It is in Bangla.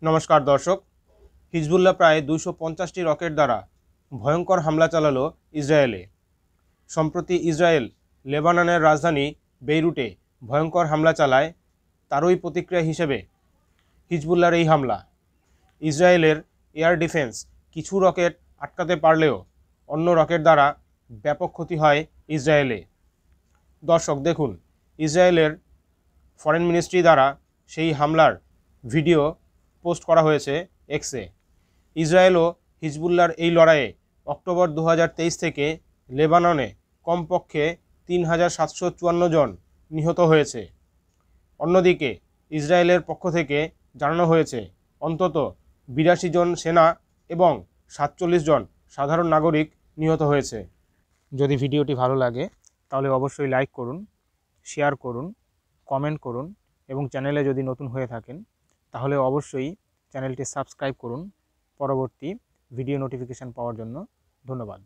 নমস্কার দর্শক। হিজবুল্লাহ প্রায় 250টি রকেট দ্বারা ভয়ঙ্কর হামলা চালালো ইসরায়েলে। সম্প্রতি ইসরায়েল লেবাননের রাজধানী বেইরুটে ভয়ঙ্কর হামলা চালায়। তারই প্রতিক্রিয়া হিসেবে হিজবুল্লাহর এই হামলা। ইসরায়েলের এয়ার ডিফেন্স কিছু রকেট আটকাতে পারলেও অন্য রকেট দ্বারা ব্যাপক ক্ষতি হয় ইসরায়েলে। দর্শক দেখুন, ইসরায়েলের ফরেন মিনিস্ট্রি দ্বারা সেই হামলার ভিডিও পোস্ট করা হয়েছে এক্সে। ইসরায়েল ও হিজবুল্লাহর এই লড়াইয়ে অক্টোবর 2023 থেকে লেবাননে কমপক্ষে 3754 জন নিহত হয়েছে। অন্যদিকে ইসরায়েলের পক্ষ থেকে জানানো হয়েছে অন্তত 82 জন সেনা এবং 47 জন সাধারণ নাগরিক নিহত হয়েছে। যদি ভিডিওটি ভালো লাগে তাহলে অবশ্যই লাইক করুন, শেয়ার করুন, কমেন্ট করুন এবং চ্যানেলে যদি নতুন হয়ে থাকেন তাহলে অবশ্যই চ্যানেলটি সাবস্ক্রাইব করুন পরবর্তী ভিডিও নোটিফিকেশান পাওয়ার জন্য। ধন্যবাদ।